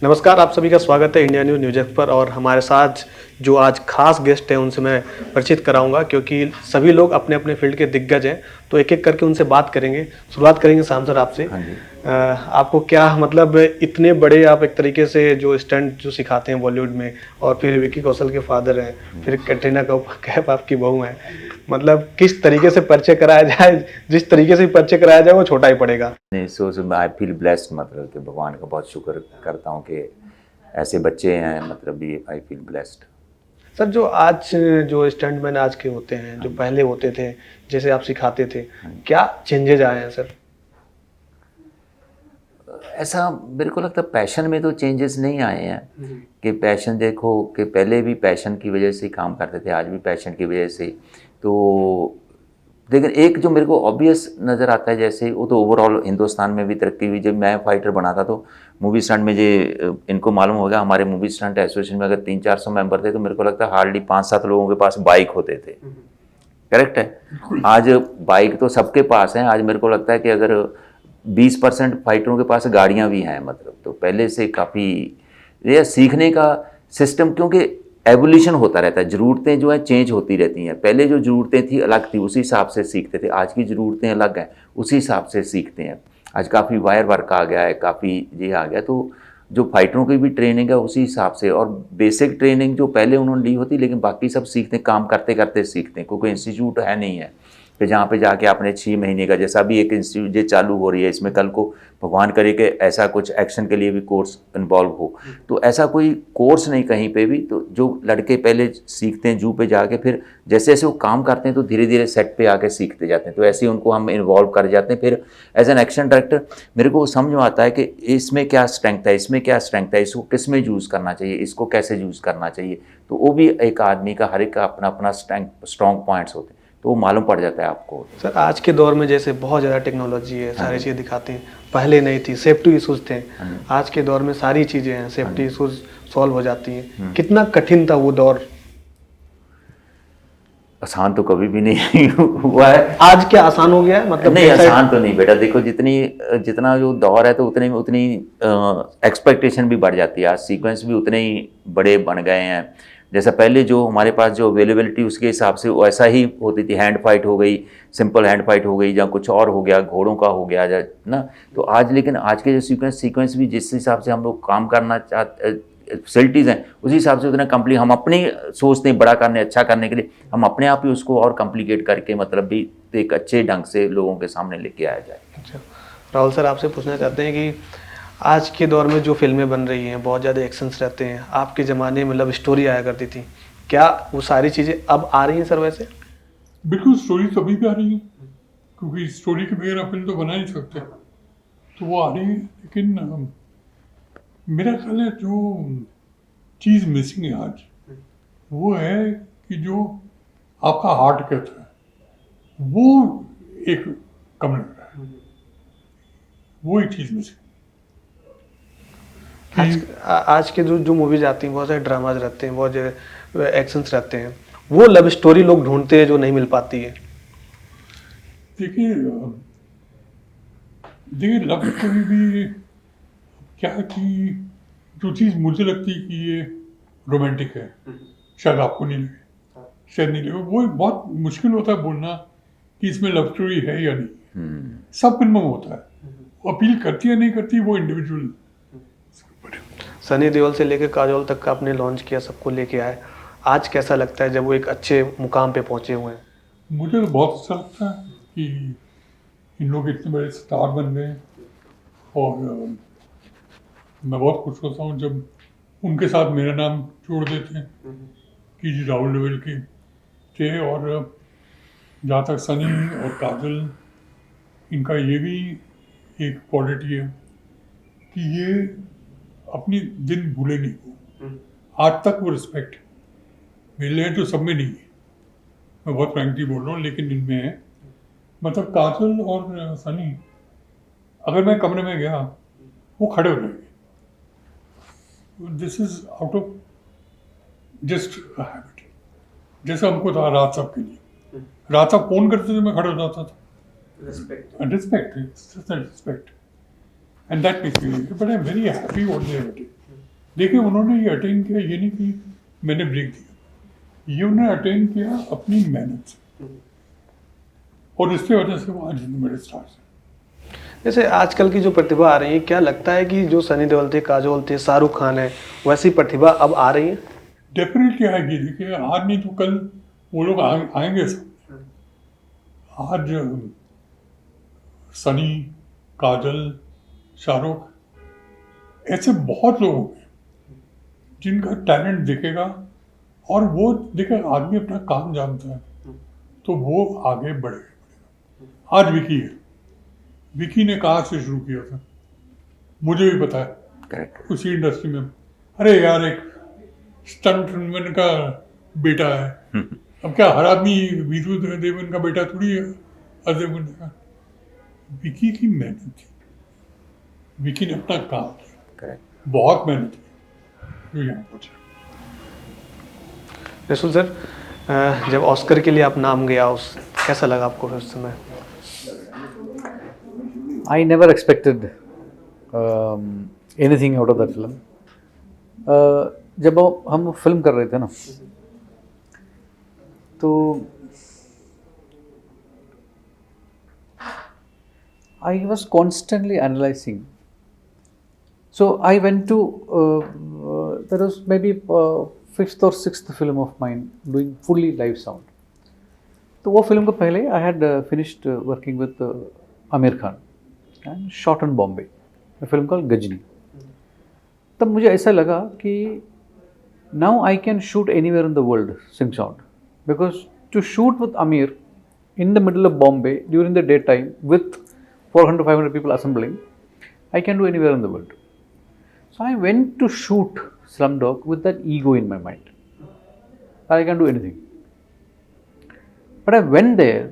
नमस्कार, आप सभी का स्वागत है इंडिया न्यूज़ एक्स पर। और हमारे साथ जो आज खास गेस्ट हैं उनसे मैं परिचित कराऊंगा, क्योंकि सभी लोग अपने अपने फील्ड के दिग्गज हैं। तो एक एक करके उनसे बात करेंगे। शुरुआत करेंगे शाम सर आपसे। हाँ जी। आपको क्या मतलब इतने बड़े आप एक तरीके से जो स्टंट जो सिखाते हैं बॉलीवुड में, और फिर विकी कौशल के फादर हैं, फिर कैटरीना कैफ आपकी बहू हैं, मतलब किस तरीके से परिचय कराया जाए, जिस तरीके से परिचय कराया जाए वो छोटा ही पड़ेगा। नहीं, सो आई फील ब्लेस्ड, मतलब कि भगवान का बहुत शुक्र करता हूँ कि ऐसे बच्चे हैं, मतलब भी आई फील ब्लेस्ड। सर, जो आज जो स्टंटमैन आज के होते हैं, जो पहले होते थे, जैसे आप सिखाते थे, क्या चेंजेज आए हैं सर? ऐसा मेरे को लगता है पैशन में तो चेंजेस नहीं आए हैं कि पैशन देखो कि पहले भी पैशन की वजह से ही काम करते थे, आज भी पैशन की वजह से। तो लेकिन एक जो मेरे को ऑब्वियस नज़र आता है, जैसे वो तो ओवरऑल हिंदुस्तान में भी तरक्की हुई। जब मैं फाइटर बना था तो मूवी स्टंट में जो इनको मालूम होगा, हमारे मूवी स्टंट एसोसिएशन में अगर 300-400 मेंबर थे तो मेरे को लगता है हार्डली 5-7 लोगों के पास बाइक होते थे। करेक्ट है। आज बाइक तो सबके पास है। आज मेरे को लगता है कि अगर 20% फाइटरों के पास गाड़ियां भी हैं, मतलब तो पहले से काफ़ी ये सीखने का सिस्टम, क्योंकि एवोल्यूशन होता रहता है, ज़रूरतें जो है चेंज होती रहती हैं। पहले जो ज़रूरतें थी अलग थी, उसी हिसाब से सीखते थे। आज की ज़रूरतें अलग हैं, उसी हिसाब से सीखते हैं। आज काफ़ी वायर वर्क आ गया है, काफ़ी ये आ गया, तो जो फाइटरों की भी ट्रेनिंग है उसी हिसाब से, और बेसिक ट्रेनिंग जो पहले उन्होंने ली होती, लेकिन बाकी सब सीखते, काम करते करते सीखते हैं। क्योंकि इंस्टीट्यूट है नहीं है कि जहाँ पे जाके आपने 6 महीने का, जैसा भी एक इंस्टीट्यूट ये चालू हो रही है, इसमें कल को भगवान करे कि ऐसा कुछ एक्शन के लिए भी कोर्स इन्वॉल्व हो, तो ऐसा कोई कोर्स नहीं कहीं पे भी। तो जो लड़के पहले सीखते हैं जू पे जाके, फिर जैसे जैसे वो काम करते हैं तो धीरे धीरे सेट पे आके सीखते जाते हैं। तो ऐसे ही उनको हम इन्वॉल्व कर जाते हैं। फिर एज एन एक्शन डायरेक्टर मेरे को समझ में आता है कि इसमें क्या स्ट्रेंथ है, इसमें क्या स्ट्रेंथ है, इसको किस में यूज़ करना चाहिए, इसको कैसे यूज़ करना चाहिए। तो वो भी एक आदमी का, हर एक का अपना अपना स्ट्रॉन्ग पॉइंट्स होते हैं, तो वो मालूम पड़ जाता है आपको। सर, आज के दौर में जैसे बहुत ज़्यादा टेक्नोलॉजी है, सारी चीज़ें दिखाते हैं। पहले नहीं थी, सेफ्टी इशूज़ थे। आज के दौर में सारी चीज़ें हैं, सेफ्टी इशूज़ सॉल्व हो जाती हैं। कितना कठिन था वो दौर? आसान तो कभी भी नहीं हुआ है। आज क्या आसान हो गया है? मतलब नहीं, आसान तो नहीं बेटा। देखो, जितना जो दौर है तो उतनी एक्सपेक्टेशन भी बढ़ जाती है। आज सीक्वेंस भी उतने ही बड़े बन गए हैं। जैसा पहले जो हमारे पास जो अवेलेबिलिटी, उसके हिसाब से वैसा ही होती थी। हैंड फाइट हो गई, सिंपल हैंड फाइट हो गई, या कुछ और हो गया, घोड़ों का हो गया ना। तो आज, लेकिन आज के जो सीक्वेंस भी जिस हिसाब से हम लोग काम करना चाहते, फैसिलिटीज़ हैं, उसी हिसाब से उतना कम्प्लीट हम अपनी सोचते हैं, बड़ा करने, अच्छा करने के लिए हम अपने आप ही उसको और कॉम्प्लिकेट करके, मतलब भी एक अच्छे ढंग से लोगों के सामने लेके आया जाए। अच्छा, राहुल सर, आपसे पूछना चाहते हैं कि आज के दौर में जो फिल्में बन रही हैं, बहुत ज़्यादा एक्शंस रहते हैं। आपके ज़माने में लव स्टोरी आया करती थी, क्या वो सारी चीज़ें अब आ रही हैं सर वैसे? बिल्कुल, स्टोरी तो अभी भी आ रही है, क्योंकि स्टोरी के बगैर आप फिल्म तो बना नहीं सकते, तो वो आ रही है। लेकिन मेरा ख्याल है जो चीज़ मिसिंग है आज, वो है कि जो आपका हार्ट कहता है वो एक कम लग रहा है। वो एक चीज़ मिसिंग। आज के जो जो मूवीज आती हैं, बहुत सारे ड्रामाज रहते हैं, बहुत जो एक्शंस रहते हैं, वो लव स्टोरी लोग ढूंढते हैं जो नहीं मिल पाती है। देखिए लव स्टोरी भी क्या है कि जो चीज़ मुझे लगती है कि ये रोमांटिक है, शायद आपको नहीं लगे, शायद नहीं लगे। वो बहुत मुश्किल होता है बोलना कि इसमें लव स्टोरी है या नहीं। सब फिल्मों में होता है, वो अपील करती है नहीं करती, वो इंडिविजुअल। सनी देओल से लेकर काजोल तक का आपने लॉन्च किया, सबको लेके आए। आज कैसा लगता है जब वो एक अच्छे मुकाम पे पहुंचे हुए हैं? मुझे तो बहुत अच्छा लगता है कि इन लोग इतने बड़े स्टार बन गए, और मैं बहुत खुश होता हूँ जब उनके साथ मेरा नाम जोड़ देते हैं कि जी राहुल देओल के थे। और जहाँ तक सनी और काजल, इनका ये भी एक क्वालिटी है कि ये अपनी दिन भूले नहीं वो। आज तक वो रिस्पेक्ट मिले हैं, तो सब में नहीं है, मैं बहुत फ्रैंकली बोल रहा हूँ, लेकिन इनमें है। मतलब काजल और सनी, अगर मैं कमरे में गया वो खड़े हो जाएंगे। This is out of just habit. जैसे हमको था रात साहब के लिए, रात साहब फोन करते थे, मैं खड़े हो जाता था। Respect, and that makes me, but I am very happy what they have done. देखिए उन्होंने ये अटेन किया, ये नहीं कि मैंने ब्रेक दिया, ये उन्होंने अटेन किया अपनी मेहनत से, और इसकी वजह से वो आज बड़े स्टार्स हैं। जैसे आजकल की जो प्रतिभा आ रही है, क्या लगता है कि जो सनी देओल थे, काजोल थे, शाहरुख खान है, वैसी प्रतिभा अब आ रही है? डेफिनेटली आएगी। देखिए आज नहीं तो कल वो लोग आएंगे सब। आज सनी, काजल, शाहरुख, ऐसे बहुत लोग होंगे जिनका टैलेंट दिखेगा, और वो देखिए आदमी अपना काम जानता है तो वो आगे बढ़ेगा। आज विकी है, विकी ने कहाँ से शुरू किया था मुझे भी पता है, करेक्ट। उसी इंडस्ट्री में। अरे यार एक स्टंटमैन का बेटा है, अब क्या हर आदमी वीरू देवन का बेटा थोड़ी है अजय देवगन का। विकी की मेहनत थी, विकी ने अपना काम किया, करेक्ट। बहुत मेहनत की जो यहाँ पहुंचे। रसूल सर, जब ऑस्कर के लिए आप नाम गया, उस कैसा लगा आपको उस समय? I never expected anything out of that film. जब हम फिल्म कर रहे थे ना, तो I was constantly analyzing. So I went to that was maybe fifth or sixth film of mine doing fully live sound. तो वो फिल्म को पहले I had finished working with Amir Khan and shot in Bombay, a film called Gajni. तब मुझे ऐसा लगा कि now I can shoot anywhere in the world sing sound, because to shoot with Amir in the middle of Bombay during the daytime with 400-500 people assembling, I can do anywhere in the world. So I went to shoot Slumdog with that ego in my mind, I can do anything. But I went there,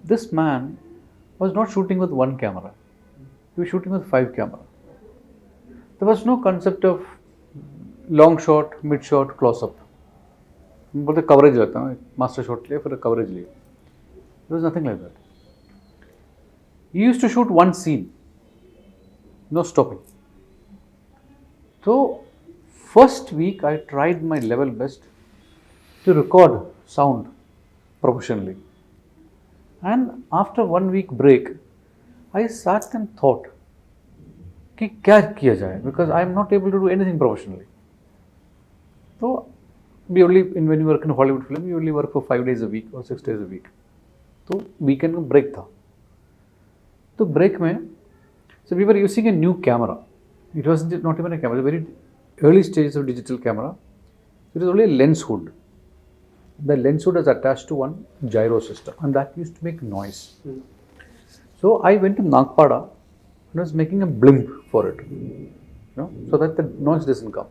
this man was not shooting with one camera, he was shooting with 5 cameras. There was no concept of long shot, mid shot, close up. बोलते coverage लेता हूँ, master shot लिया फिर coverage लिया. There was nothing like that. He used to shoot one scene, no stopping. So first week I tried my level best to record sound professionally. And after 1 week break, I sat and thought कि क्या किया जाए, because I am not able to do anything professionally. So we only, when you work in a Hollywood film, you only work for 5 days a week or 6 days a week. तो weekend में break था. तो break में, so we were using a new camera. It was not even a camera, the very early stages of digital camera. It was only a lens hood. The lens hood was attached to one gyro system, and that used to make noise. So I went to Nagpada and was making a blimp for it, so that the noise doesn't come.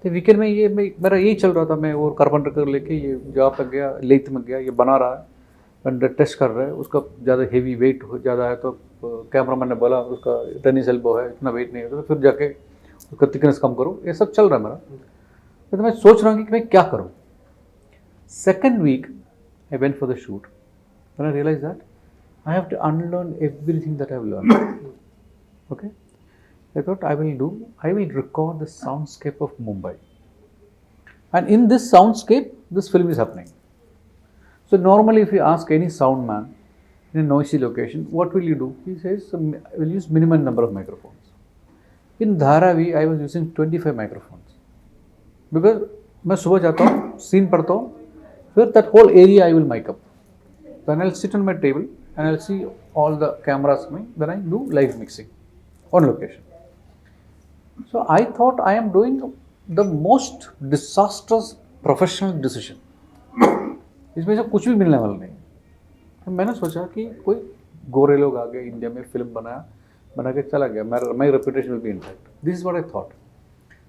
तो weekend में ये मेरा यही चल रहा था, मैं वो कार्पेंटर कर लेके ये जहाँ पे गया, लेथ में गया, ये बना रहा है, अंडर टेस्ट कर रहा है, उसका ज़्यादा हेवी वेट ज़्यादा है, तो कैमरा मैन ने बोला उसका टेनिस एल्बो है, इतना वेट नहीं है, तो फिर जाके उसका थिकनेस कम करो, ये सब चल रहा है मेरा. तो मैं सोच रहा हूँ कि मैं क्या करूँ. Second week I went for the shoot, then I realise that I have to unlearn everything that I have learn. Okay, I thought I will record the soundscape of Mumbai. And in this soundscape, this film is happening. So normally if you ask any sound man in a noisy location, what will you do? He says, I will use minimum number of microphones. In Dharavi, I was using 25 microphones. Because मैं सुबह जाता हूँ, scene पढ़ता हूँ, फिर that whole area I will mic up. Then I'll sit on my table and I'll see all the cameras coming, then I do live mixing on location. So I thought I am doing the most disastrous professional decision. इसमें से कुछ भी मिलने वाला नहीं. तो मैंने सोचा कि कोई गोरे लोग आ गए इंडिया में, फिल्म बना के चला गया, my reputation will be intact. This is what I thought.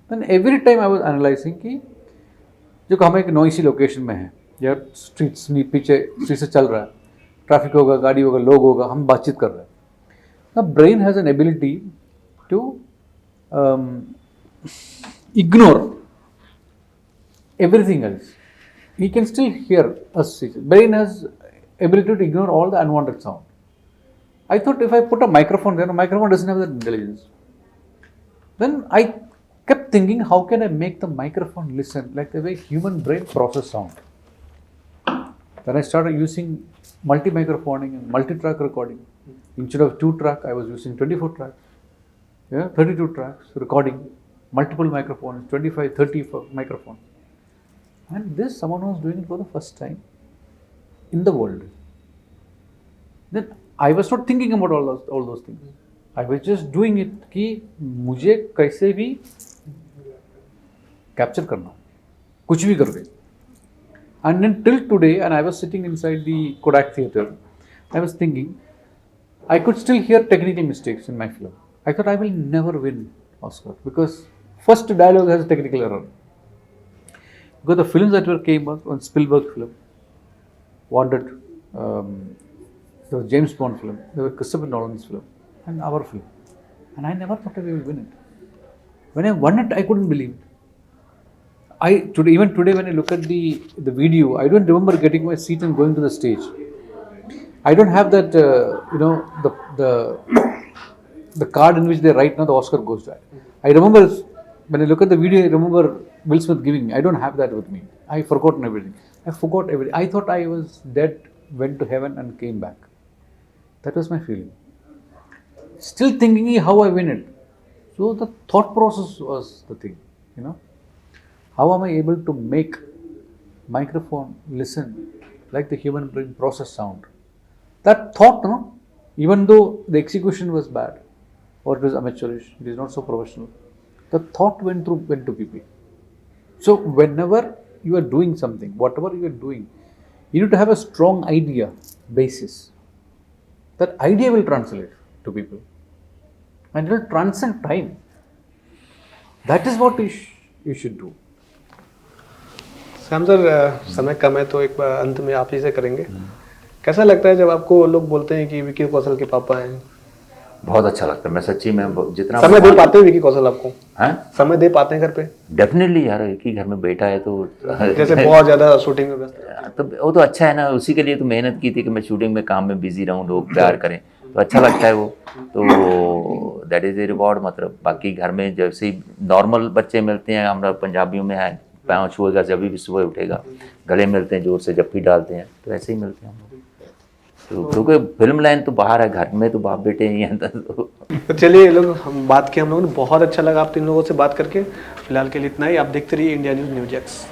Then every time I was analyzing कि जो हम एक noisy location में हैं, या streets में पीछे street से चल रहा है, ट्रैफिक होगा, गाड़ी होगा, लोग होगा, हम बातचीत कर रहे हैं. The brain has an ability to ignore everything else. He can still hear us. Brain has ability to ignore all the unwanted sound. I thought if I put a microphone there, the microphone doesn't have that intelligence. Then I kept thinking, how can I make the microphone listen like the way human brain process sound? Then I started using multi-microphoning and multi-track recording. Instead of 2-track, I was using 24 tracks, 32 tracks, recording, multiple microphones, 25, 30 microphones. And this, someone was doing it for the first time in the world. Then I was not thinking about all those things. I was just doing it कि मुझे कैसे भी capture करना, कुछ भी करके. And then till today, and I was sitting inside the Kodak theater, I was thinking, I could still hear technical mistakes in my film. I thought I will never win Oscar because first dialogue has technical error. Because the films that came up on Spielberg film, Wanted, there was James Bond film, there was Christopher Nolan's film, and our film. And I never thought I will win it. When I won it, I couldn't believe it. Even today, when I look at the video, I don't remember getting my seat and going to the stage. I don't have that, the card in which they write now the Oscar goes to. I remember when I look at the video, I remember Will Smith giving me. I don't have that with me. I've forgotten everything. I forgot everything. I thought I was dead, went to heaven and came back. That was my feeling. Still thinking how I win it. So the thought process was the thing, How am I able to make microphone listen like the human brain process sound? That thought, even though the execution was bad or it was amateurish, it is not so professional, the thought went to people. So whenever you are doing something, whatever you are doing, you need to have a strong idea basis. That idea will translate to people and it will transcend time. That is what you should do. Shyam sir, समय कम है तो एक बार अंत में आप ही से करेंगे. कैसा लगता है जब आपको लोग बोलते हैं कि विकी कौशल के पापा हैं? बहुत अच्छा लगता है. मैं सच्ची में जितना समय दे पाते हैं विकी कौशल आपको? हैं? समय दे पाते हैं घर पे? डेफिनेटली यार, एक ही घर में बेटा है तो जैसे बहुत ज्यादा शूटिंग में व्यस्त है तो वो तो अच्छा है ना. उसी के लिए तो मेहनत की थी कि मैं शूटिंग में काम में बिजी रहूं, लोग प्यार करें तो अच्छा लगता है वो. तो दैट इज ए रिवॉर्ड. मतलब बाकी घर में जैसे ही नॉर्मल बच्चे मिलते हैं, हम लोग पंजाबियों में है, पाँव छुएगा जब भी सुबह उठेगा, गले मिलते हैं, जोर से जप्पी डालते हैं, तो ऐसे ही मिलते हैं हम लोग. तो क्योंकि फिल्म लाइन तो बाहर है, घर में तो बाप बेटे ही हैं. तो चलिए लोग, हम बात की, हम लोगों ने बहुत अच्छा लगा आप तीन लोगों से बात करके. फिलहाल के लिए इतना ही. आप देखते रहिए इंडिया न्यूज़, न्यूज़ एक्स.